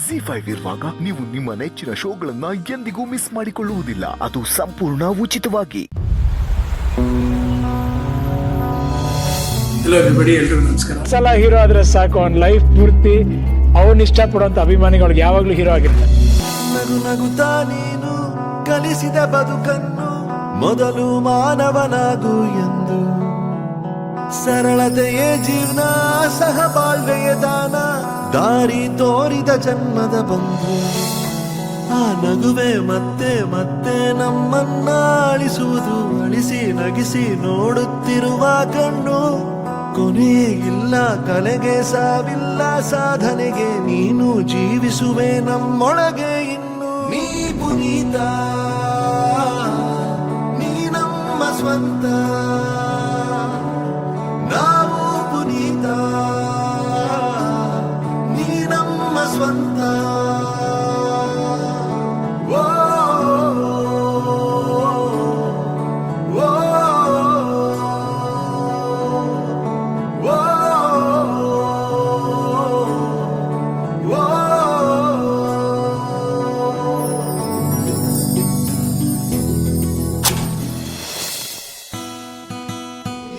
ZEE5 ಇರುವಾಗ ನೀವು ನಿಮ್ಮ ನೆಚ್ಚಿನ ಶೋಗಳನ್ನ ಎಂದಿಗೂ ಮಿಸ್ ಮಾಡಿಕೊಳ್ಳುವುದಿಲ್ಲ. ಅದು ಸಂಪೂರ್ಣ ಉಚಿತವಾಗಿ. ಹಲೋ ಎವ್ರಿಬಡಿ, ಎಲ್ರಿಗೂ ನಮಸ್ಕಾರ. ಸಲ ಹೀರೋ ಆದ್ರೆ ಸಾಕು, ಅವ್ನ ಲೈಫ್ ಪೂರ್ತಿ ಅವನ್ ಇಷ್ಟಪಡುವಂತ ಅಭಿಮಾನಿಗಳಿಗೆ ಯಾವಾಗ್ಲೂ ಹೀರೋ ಆಗಿರ್ತಾರೆ. ನಗು ನಗುತ್ತಾ ನೀನು ಕಲಿಸಿದ ಬದುಕನ್ನು ಮೊದಲು ಮಾನವನಾಗು ಎಂದು, ಸರಳತೆಯೇ ಜೀವನ ಸಹಬಾಳ್ವೆಯ ದಾನ, ದಾರಿ ತೋರಿದ ಜನ್ಮದ ಬಂಧು. ಆ ನಗುವೆ ಮತ್ತೆ ಮತ್ತೆ ನಮ್ಮನ್ನ ಅಳಿಸುವುದು, ಅಳಿಸಿ ನಗಿಸಿ ನೋಡುತ್ತಿರುವ ಕಣ್ಣು. ಕೊನೆಯೇ ಇಲ್ಲ ಕಲೆಗೆ ಸಾವಿಲ್ಲ, ಸಾಧನೆಗೆ ನೀನು ಜೀವಿಸುವೆ ನಮ್ಮೊಳಗೆ ಇನ್ನು. ನೀ ಪುನೀತ, ನೀ ನಮ್ಮ ಸ್ವಂತ, ನಾವು ಪುನೀತ, ನೀ ನಮ್ಮ ಸ್ವಂತ.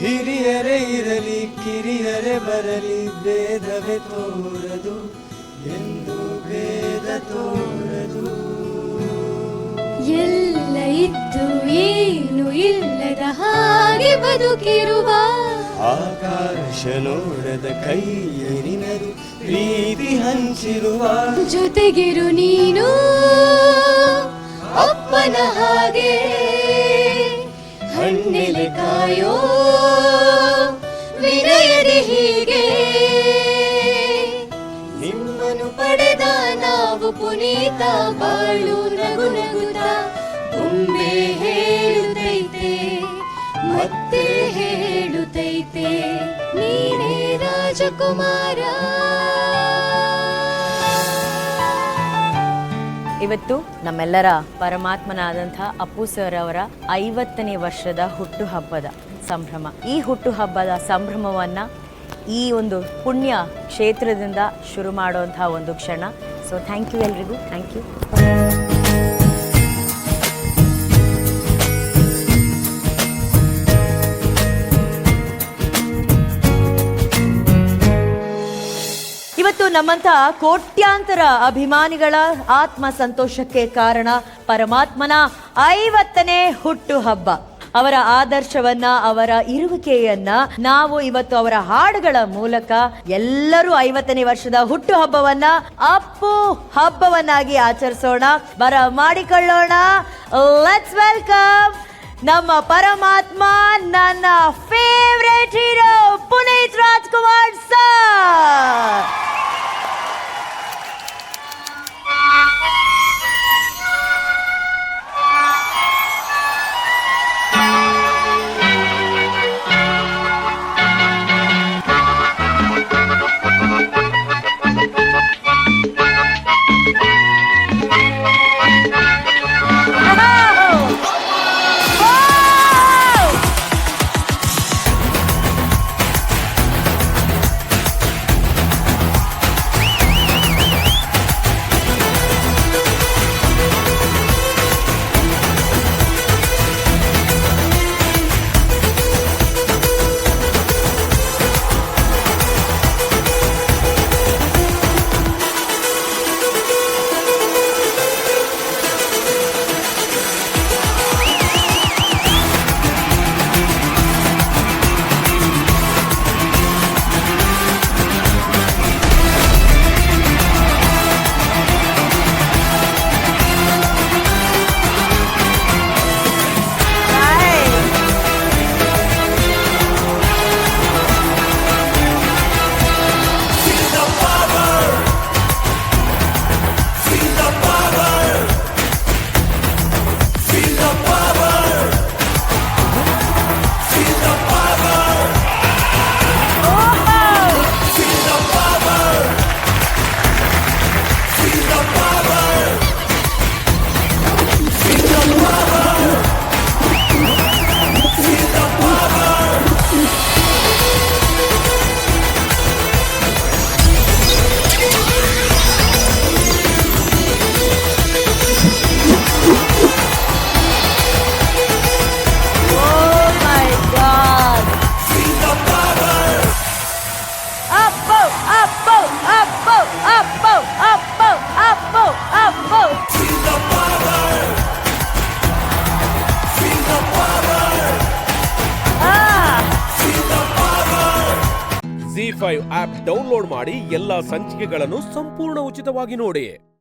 ಹಿರಿಯರೇ ಇರಲಿ ಕಿರಿಯರೇ ಬರಲಿ, ಭೇದವೇ ತೋರದು ಎಂದು ಭೇದ ತೋರದು. ಎಲ್ಲ ಇದ್ದು ಏನು ಇಲ್ಲದ ಹಾಗೆ ಬದುಕಿರುವ, ಆಕಾಶ ನೋಡದ ಕೈಯರಿನದು ಪ್ರೀತಿ ಹಂಚಿರುವ. ಜೊತೆಗಿರು ನೀನು ಅಪ್ಪನ ಹಾಗೆ, ಹಣ್ಣೆಲೆ ಕಾಯೋ ವಿನಯದೆ ಹೀಗೆ. ನಿಮ್ಮನ್ನು ಪಡೆದ ನಾವು ಪುನೀತ, ಬಾಳು ನಗು ನಗುತ್ತ ಒಮ್ಮೆ ಹೇಳುತ್ತೈತೆ ಮತ್ತೆ ಹೇಳುತ್ತೈತೆ, ನೀನೇ ರಾಜಕುಮಾರ. ಇವತ್ತು ನಮ್ಮೆಲ್ಲರ ಪರಮಾತ್ಮನಾದಂಥ ಅಪ್ಪು ಸರ್ ಅವರ 50ನೇ ವರ್ಷದ ಹುಟ್ಟುಹಬ್ಬದ ಸಂಭ್ರಮ. ಈ ಹುಟ್ಟುಹಬ್ಬದ ಸಂಭ್ರಮವನ್ನು ಈ ಒಂದು ಪುಣ್ಯ ಕ್ಷೇತ್ರದಿಂದ ಶುರು ಮಾಡುವಂಥ ಒಂದು ಕ್ಷಣ. ಸೊ ಥ್ಯಾಂಕ್ ಯು ಎಲ್ರಿಗೂ, ಥ್ಯಾಂಕ್ ಯು. ಇವತ್ತು ನಮ್ಮಂಥ ಕೋಟ್ಯಾಂತರ ಅಭಿಮಾನಿಗಳ ಆತ್ಮ ಸಂತೋಷಕ್ಕೆ ಕಾರಣ ಪರಮಾತ್ಮನ 50ನೇ ಹುಟ್ಟುಹಬ್ಬ. ಅವರ ಆದರ್ಶವನ್ನ, ಅವರ ಇರುವಿಕೆಯನ್ನ ನಾವು ಇವತ್ತು ಅವರ ಹಾಡುಗಳ ಮೂಲಕ ಎಲ್ಲರೂ 50ನೇ ವರ್ಷದ ಹುಟ್ಟುಹಬ್ಬವನ್ನ ಅಪ್ಪು ಹಬ್ಬವನ್ನಾಗಿ ಆಚರಿಸೋಣ, ಮಾಡಿಕೊಳ್ಳೋಣ. ಲೆಟ್ಸ್ ವೆಲ್ಕಮ್ ನಮ್ಮ ಪರಮಾತ್ಮ, ನನ್ನ favourite hero Puneeth Rajkumar sir. Appu Appu Appu Appu. ZEE5 app download ಮಾಡಿ ಎಲ್ಲಾ ಸಂಚಿಕೆಗಳನ್ನು ಸಂಪೂರ್ಣ ಉಚಿತವಾಗಿ ನೋಡಿ.